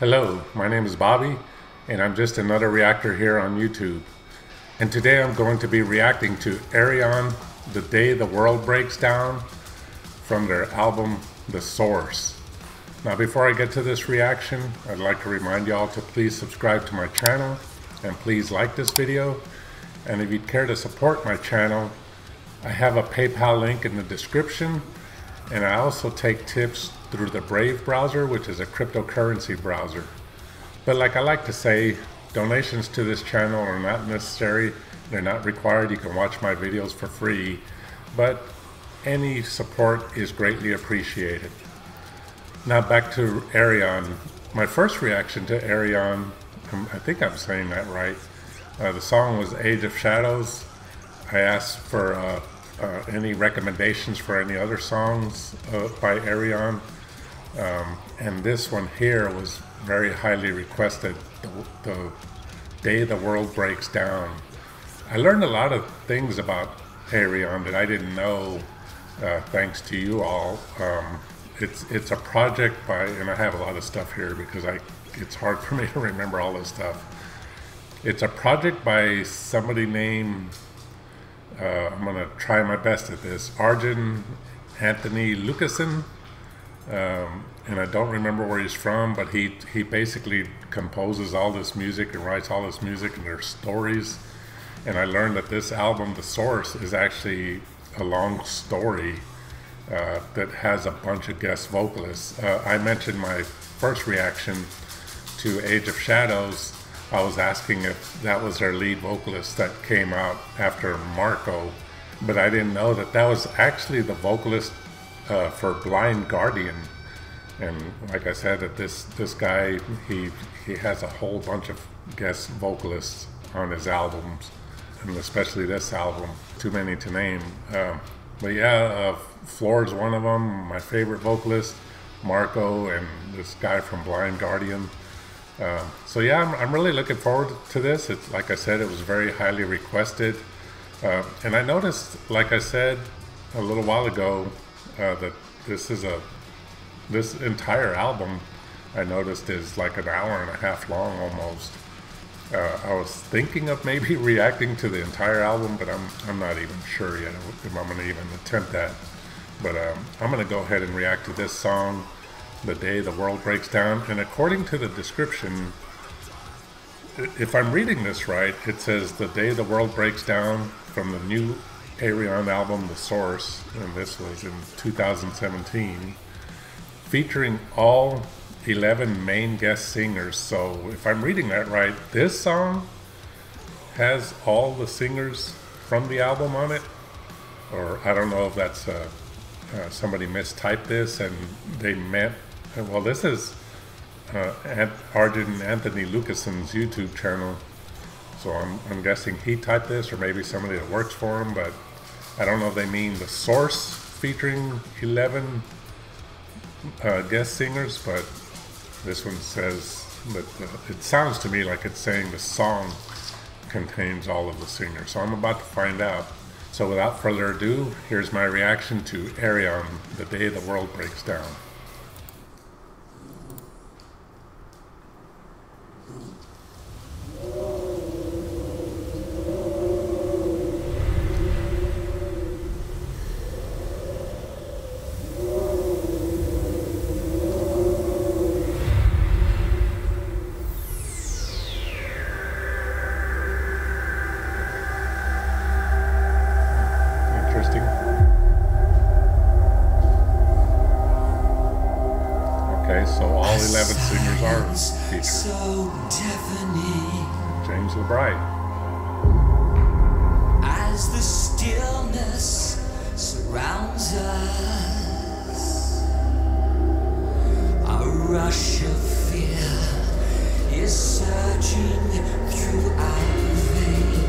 Hello, my name is Bobby, and I'm just another reactor here on YouTube. And today I'm going to be reacting to Ayreon, The Day the World Breaks Down, from their album, The Source. Now before I get to this reaction, I'd like to remind y'all to please subscribe to my channel, and please like this video. And if you'd care to support my channel, I have a PayPal link in the description, and I also take tips through the Brave browser, which is a cryptocurrency browser. But like I like to say, donations to this channel are not necessary. They're not required. You can watch my videos for free, but any support is greatly appreciated. Now back to Ayreon. My first reaction to Ayreon, I think I'm saying that right. The song was Age of Shadows. I asked for any recommendations for any other songs by Ayreon. And this one here was very highly requested, the Day the World Breaks Down. I learned a lot of things about Ayreon that I didn't know, thanks to you all. It's a project by, and I have a lot of stuff here because it's hard for me to remember all this stuff. It's a project by somebody named, I'm gonna try my best at this, Ayreon Anthony Lucasen. And I don't remember where he's from, but he basically composes all this music and writes all this music, and there's stories. And I learned that this album, The Source, is actually a long story that has a bunch of guest vocalists. I mentioned my first reaction to Age of Shadows. I was asking if that was their lead vocalist that came out after Marco, but I didn't know that that was actually the vocalist for Blind Guardian. And like I said, that this guy, he has a whole bunch of guest vocalists on his albums, and especially this album, too many to name. But yeah, Floor's one of them, my favorite vocalist, Marco, and this guy from Blind Guardian. So yeah, I'm really looking forward to this. It's, like I said, it was very highly requested. And I noticed, like I said a little while ago, that this entire album, I noticed, is like an hour and a half long almost. I was thinking of maybe reacting to the entire album, but I'm not even sure yet if I'm going to even attempt that. But I'm going to go ahead and react to this song, The Day the World Breaks Down. And according to the description, if I'm reading this right, it says The Day the World Breaks Down from the new Ayreon album, The Source, and this was in 2017, featuring all 11 main guest singers. So if I'm reading that right, this song has all the singers from the album on it, or I don't know if that's somebody mistyped this and they meant, well, this is Ayreon Anthony Lucasen's YouTube channel, so I'm guessing he typed this, or maybe somebody that works for him, but I don't know if they mean The Source featuring 11 guest singers, but this one says that it sounds to me like it's saying the song contains all of the singers. So I'm about to find out. So without further ado, here's my reaction to Ayreon, The Day the World Breaks Down. Okay, so all 11 singers are featured. So James LeBright. As the stillness surrounds us, a rush of fear is surging through our veins.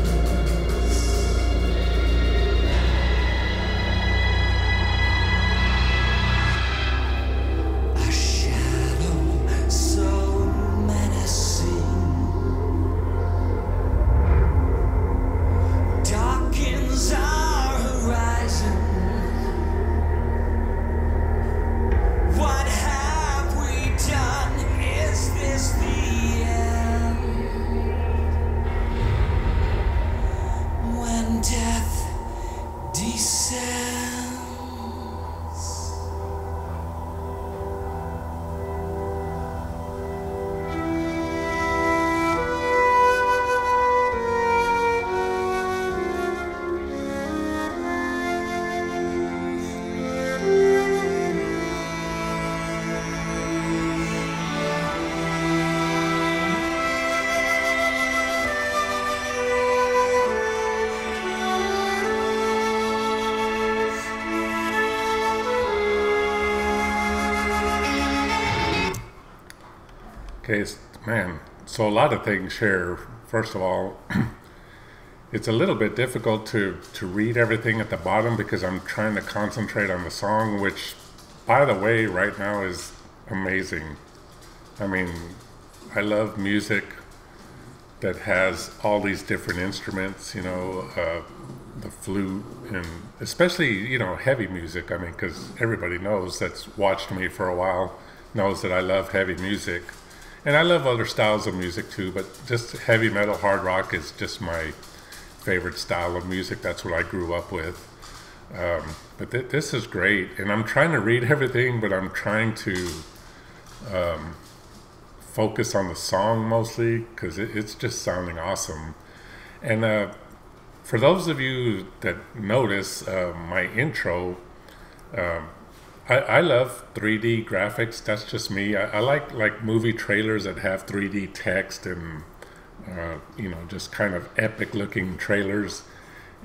Okay, man, so a lot of things here. First of all, it's a little bit difficult to read everything at the bottom because I'm trying to concentrate on the song, which, by the way, right now is amazing. I mean, I love music that has all these different instruments, you know, the flute, and especially, you know, heavy music. I mean, because everybody knows that's watched me for a while knows that I love heavy music. And I love other styles of music too, but just heavy metal, hard rock is just my favorite style of music. That's what I grew up with. But this is great. And I'm trying to read everything, but I'm trying to focus on the song mostly because it's just sounding awesome. And for those of you that notice my intro, I love 3D graphics. That's just me. I like movie trailers that have 3D text and you know, just kind of epic looking trailers.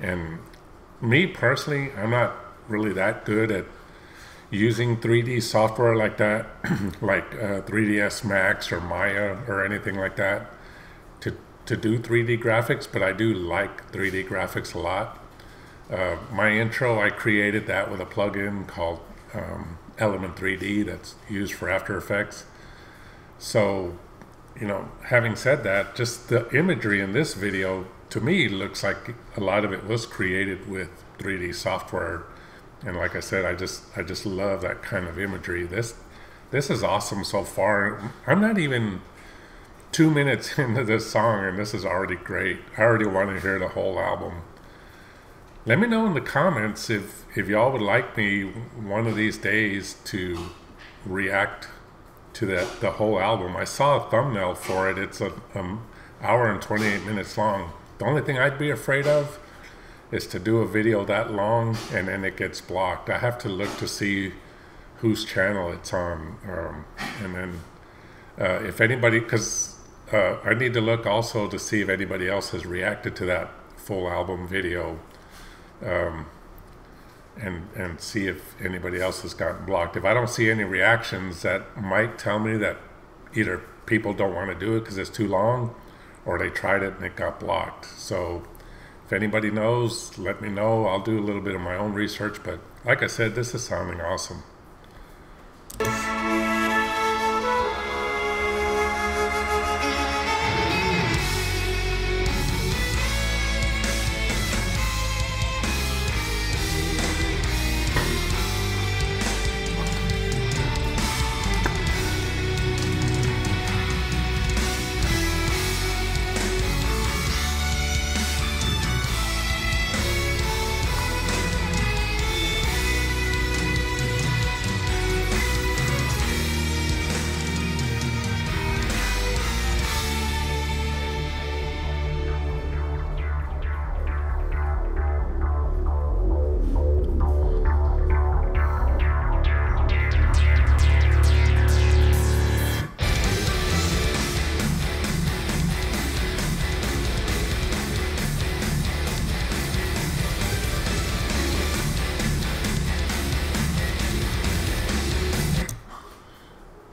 And me personally, I'm not really that good at using 3D software like that, like 3ds Max or Maya or anything like that to do 3D graphics, but I do like 3D graphics a lot. My intro, I created that with a plugin called Element 3D that's used for After Effects. So, you know, having said that, just the imagery in this video to me looks like a lot of it was created with 3D software. And like I said, I just love that kind of imagery. This is awesome so far. I'm not even 2 minutes into this song and this is already great. I already want to hear the whole album. Let me know in the comments if y'all would like me one of these days to react to the whole album. I saw a thumbnail for it. It's an hour and 28 minutes long. The only thing I'd be afraid of is to do a video that long and then it gets blocked. I have to look to see whose channel it's on. And then if anybody, because I need to look also to see if anybody else has reacted to that full album video. And see if anybody else has gotten blocked. If I don't see any reactions, that might tell me that either people don't want to do it because it's too long, or they tried it and it got blocked. So if anybody knows, let me know. I'll do a little bit of my own research, but like I said, this is sounding awesome.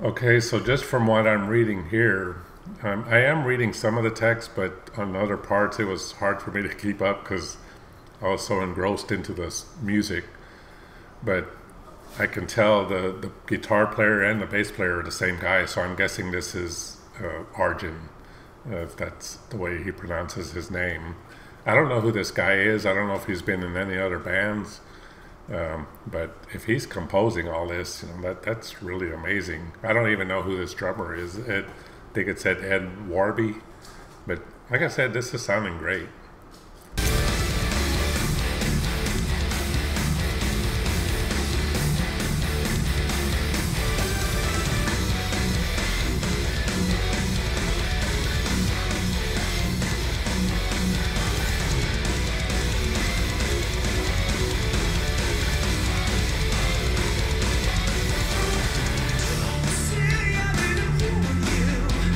Okay, so just from what I'm reading here, I am reading some of the text, but on other parts it was hard for me to keep up because I was so engrossed into this music. But I can tell the guitar player and the bass player are the same guy, so I'm guessing this is Arjun, if that's the way he pronounces his name. I don't know who this guy is. I don't know if he's been in any other bands. But if he's composing all this, you know, that's really amazing. I don't even know who this drummer is. I think it said Ed Warby. But like I said, this is sounding great.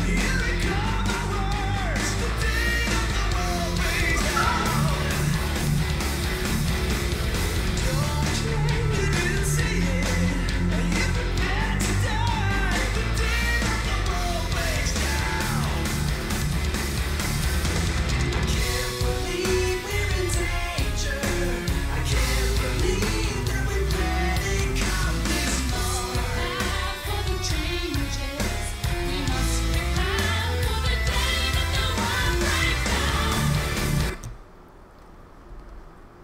You recall my words, the day of the world.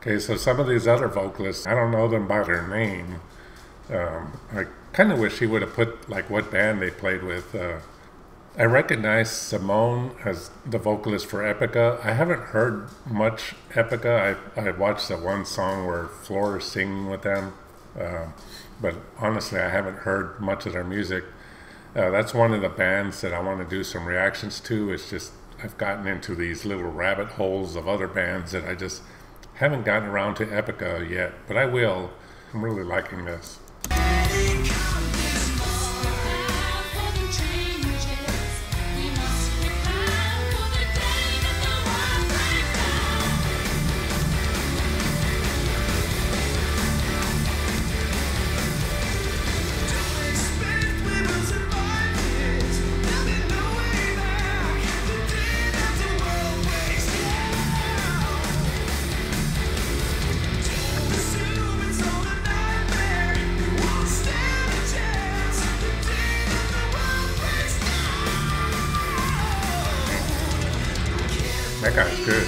Okay, so some of these other vocalists, I don't know them by their name. I kind of wish he would have put like what band they played with. I recognize Simone as the vocalist for Epica. I haven't heard much Epica. I watched that one song where Floor is singing with them. But honestly, I haven't heard much of their music. That's one of the bands that I want to do some reactions to. It's just I've gotten into these little rabbit holes of other bands that I just haven't gotten around to Epica yet, but I will. I'm really liking this. That guy's good.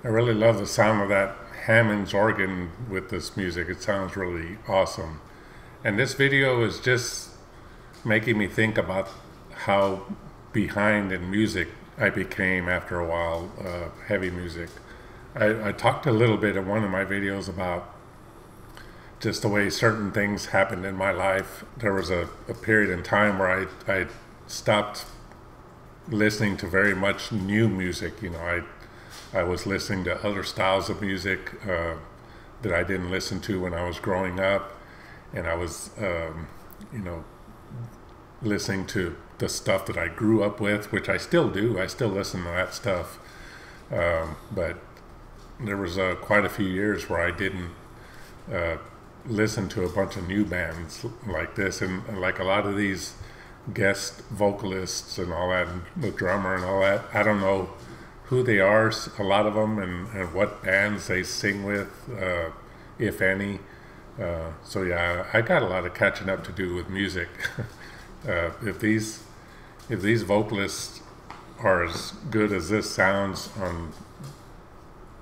I really love the sound of that Hammond's organ with this music. It sounds really awesome. And this video is just making me think about how behind in music I became after a while, heavy music. I talked a little bit in one of my videos about just the way certain things happened in my life. There was a period in time where I stopped listening to very much new music. You know, I was listening to other styles of music that I didn't listen to when I was growing up, and I was, you know, listening to the stuff that I grew up with, which I still do. I still listen to that stuff, but there was quite a few years where I didn't listen to a bunch of new bands like this, and like a lot of these guest vocalists and all that, and the drummer and all that. I don't know who they are, a lot of them, and what bands they sing with, if any. So yeah, I got a lot of catching up to do with music. If these vocalists are as good as this sounds on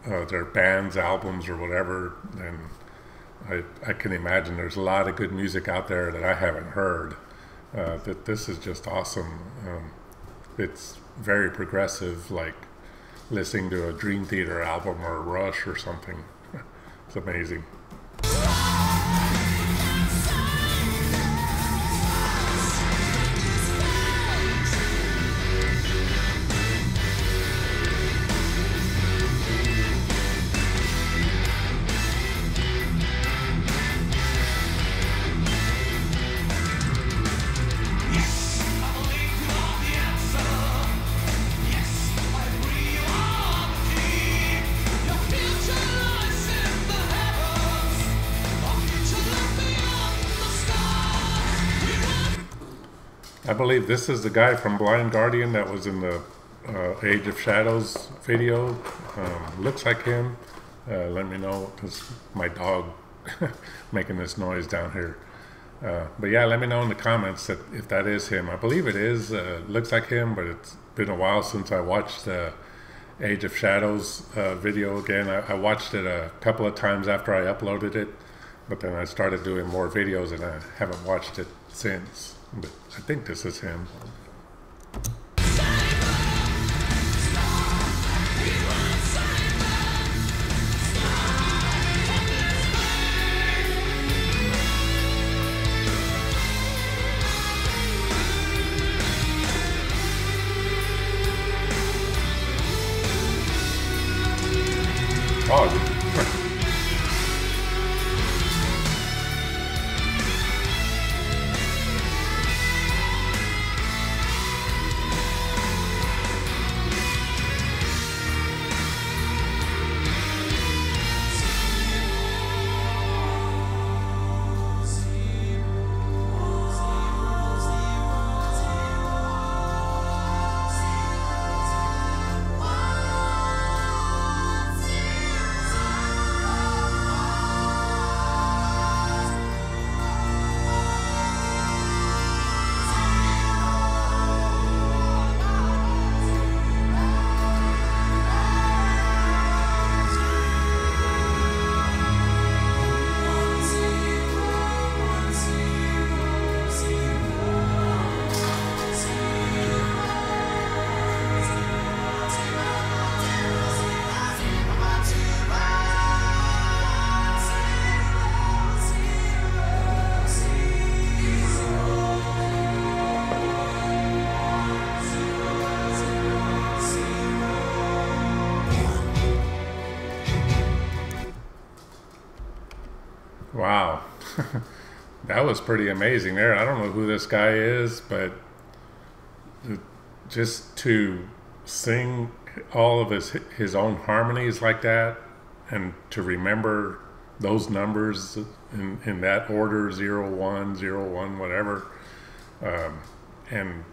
their band's albums or whatever, then I can imagine there's a lot of good music out there that I haven't heard. That this is just awesome. It's very progressive, like listening to a Dream Theater album or a Rush or something. It's amazing. I believe this is the guy from Blind Guardian that was in the Age of Shadows video. Looks like him. Let me know, because my dog making this noise down here. But yeah, let me know in the comments that if that is him. I believe it is. Looks like him, but it's been a while since I watched the Age of Shadows video again. I watched it a couple of times after I uploaded it, but then I started doing more videos and I haven't watched it since. But I think this is him. Oh, wow. That was pretty amazing there. I don't know who this guy is, but just to sing all of his own harmonies like that, and to remember those numbers in that order, 0 1 0 1, whatever. And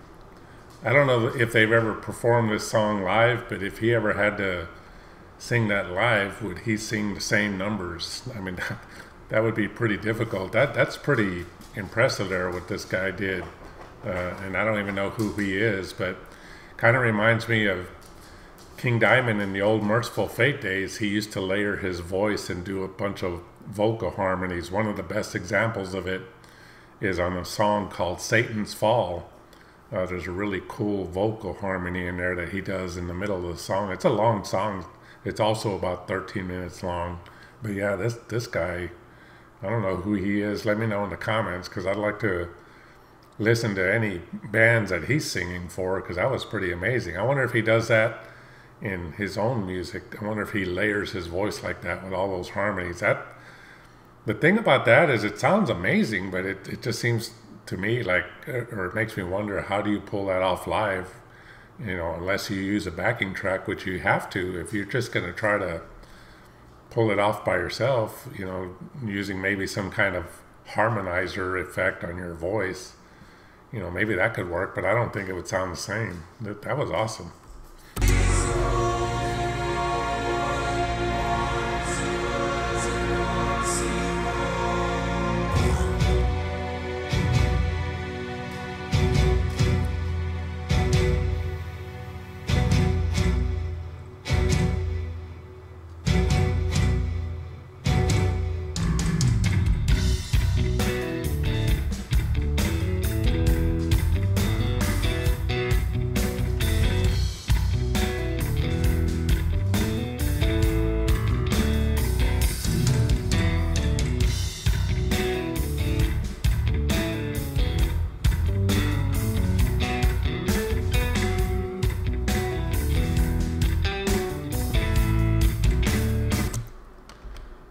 I don't know if they've ever performed this song live, but if he ever had to sing that live, would he sing the same numbers? I mean, that would be pretty difficult. That's pretty impressive there, what this guy did. And I don't even know who he is, but kind of reminds me of King Diamond in the old Merciful Fate days. He used to layer his voice and do a bunch of vocal harmonies. One of the best examples of it is on a song called Satan's Fall. There's a really cool vocal harmony in there that he does in the middle of the song. It's a long song. It's also about 13 minutes long. But yeah, this guy, I don't know who he is. Let me know in the comments, because I'd like to listen to any bands that he's singing for, because that was pretty amazing. I wonder if he does that in his own music. I wonder if he layers his voice like that with all those harmonies. The thing about that is it sounds amazing, but it just seems to me like, or it makes me wonder, how do you pull that off live? You know, unless you use a backing track, which you have to if you're just going to try to pull it off by yourself, you know, using maybe some kind of harmonizer effect on your voice. You know, maybe that could work, but I don't think it would sound the same. That was awesome.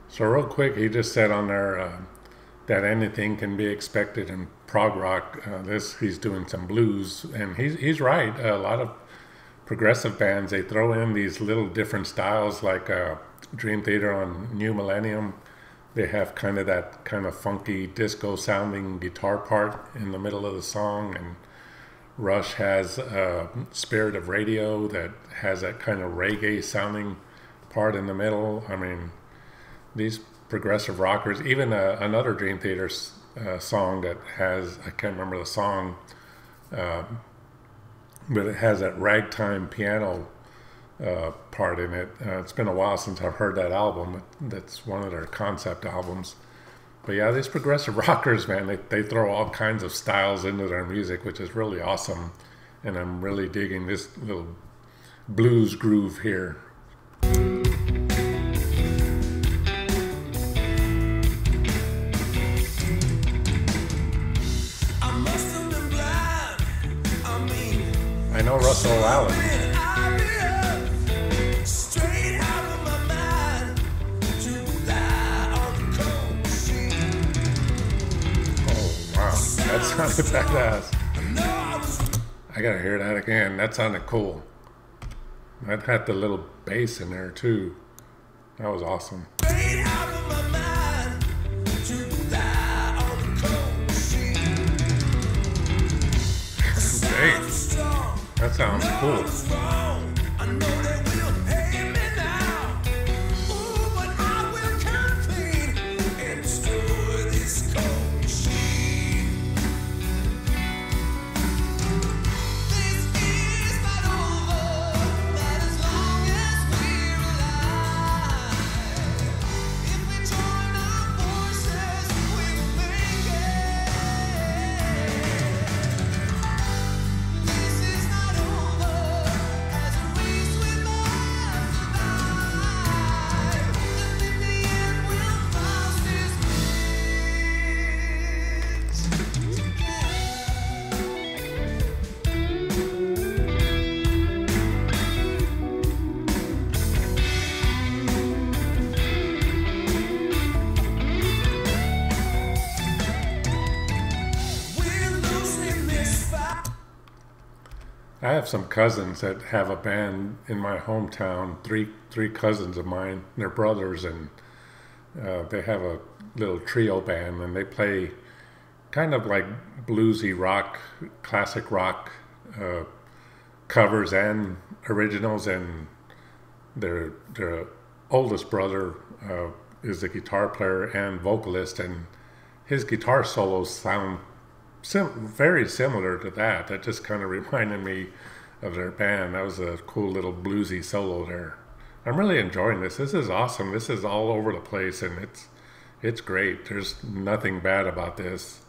So real quick, he just said on there that anything can be expected in prog rock. He's doing some blues, and he's right. A lot of progressive bands, they throw in these little different styles, like Dream Theater on New Millennium. They have kind of that kind of funky disco sounding guitar part in the middle of the song, and Rush has Spirit of Radio that has that kind of reggae sounding part in the middle. I mean, these progressive rockers, even another Dream Theater song that has, I can't remember the song, but it has that ragtime piano part in it. It's been a while since I've heard that album. That's one of their concept albums. But yeah, these progressive rockers, man, they throw all kinds of styles into their music, which is really awesome. And I'm really digging this little blues groove here. I know Russell Allen. That sounded badass. I gotta hear that again. That sounded cool. That had the little bass in there too. That was awesome. Dang. That sounds cool. I have some cousins that have a band in my hometown. Three cousins of mine. They're brothers, and they have a little trio band, and they play kind of like bluesy rock, classic rock covers and originals. And their oldest brother is a guitar player and vocalist, and his guitar solos sound very similar to that. That just kind of reminded me of their band. That was a cool little bluesy solo there. I'm really enjoying this. This is awesome. This is all over the place, and it's great. There's nothing bad about this.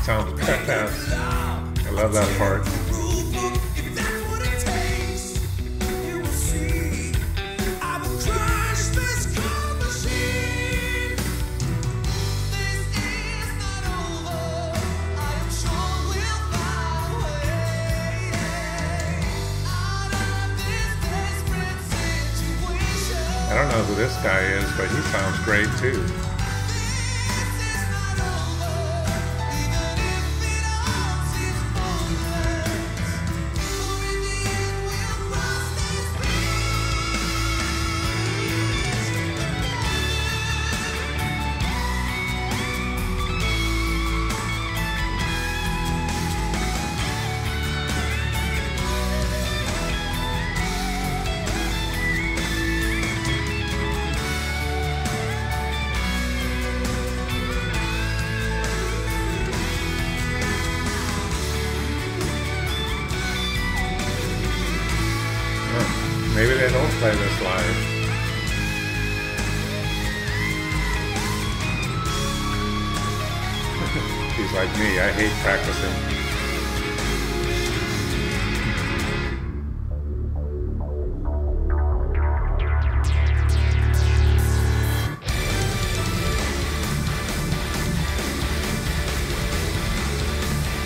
Sounds badass. I love that part. I don't know who this guy is, but he sounds great too. Maybe they don't play this live. He's like me, I hate practicing.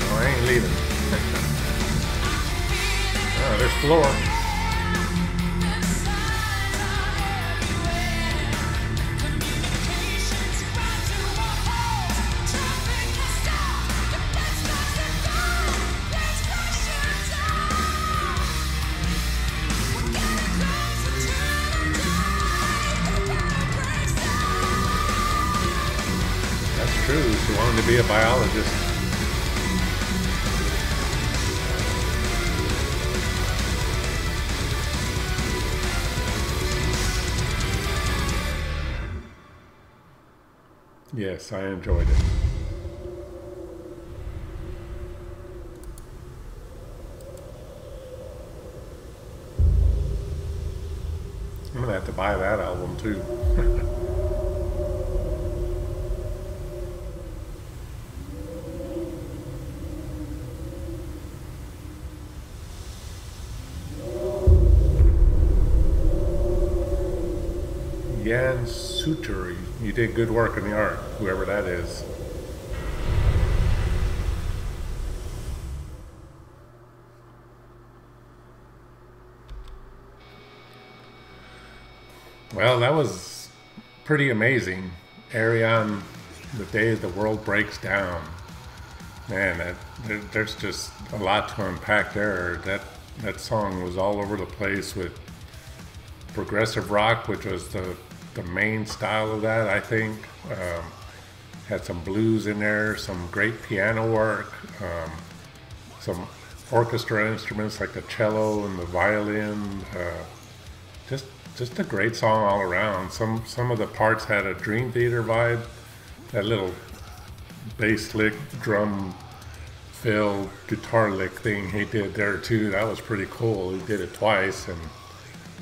Oh, I ain't leaving. Oh, there's floor. true. She wanted to be a biologist. Yes, I enjoyed it. I'm gonna have to buy that album too. Jan Suter, you did good work in the art, whoever that is. Well, that was pretty amazing. Ayreon, the day the world breaks down. Man, there's just a lot to unpack there. That song was all over the place with progressive rock, which was the main style of that, I think. Had some blues in there, some great piano work, some orchestra instruments like the cello and the violin. Just a great song all around. Some of the parts had a Dream Theater vibe. That little bass lick, drum fill, guitar lick thing he did there too, that was pretty cool. He did it twice, and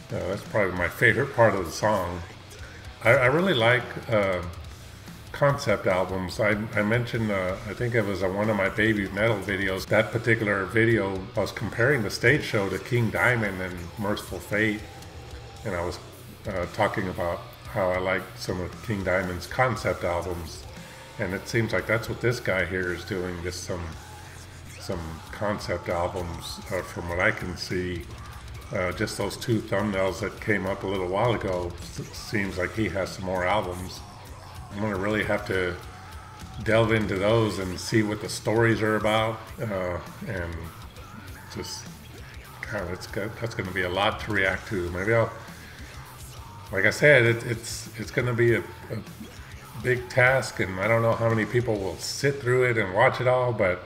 that's probably my favorite part of the song. I really like concept albums. I mentioned, I think it was one of my Baby Metal videos. That particular video, I was comparing the stage show to King Diamond and Merciful Fate. And I was talking about how I like some of King Diamond's concept albums. And it seems like that's what this guy here is doing, just some concept albums from what I can see. Just those two thumbnails that came up a little while ago, seems like he has some more albums. I'm gonna really have to delve into those and see what the stories are about, and just kind of, that's gonna be a lot to react to. Maybe I'll, like I said, it's gonna be a big task, and I don't know how many people will sit through it and watch it all, but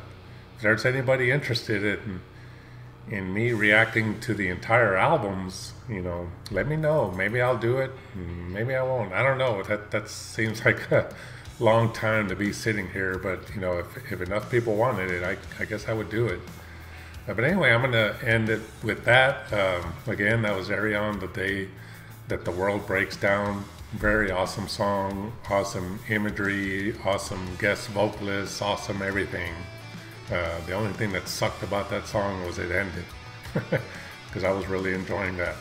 if there's anybody interested in me reacting to the entire albums, you know, let me know. Maybe I'll do it, maybe I won't. I don't know. That seems like a long time to be sitting here, but you know, if enough people wanted it, I guess I would do it. But anyway, I'm gonna end it with that. Again, that was Ayreon, The Day That the World Breaks Down. Very awesome song, awesome imagery, awesome guest vocalists, awesome everything. The only thing that sucked about that song was it ended, because I was really enjoying that.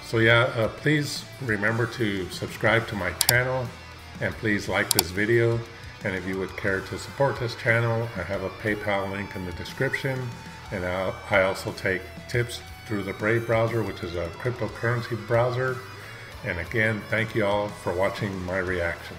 So yeah, please remember to subscribe to my channel, and please like this video. And if you would care to support this channel, I have a PayPal link in the description, and I also take tips through the Brave browser, which is a cryptocurrency browser. And again, thank you all for watching my reaction.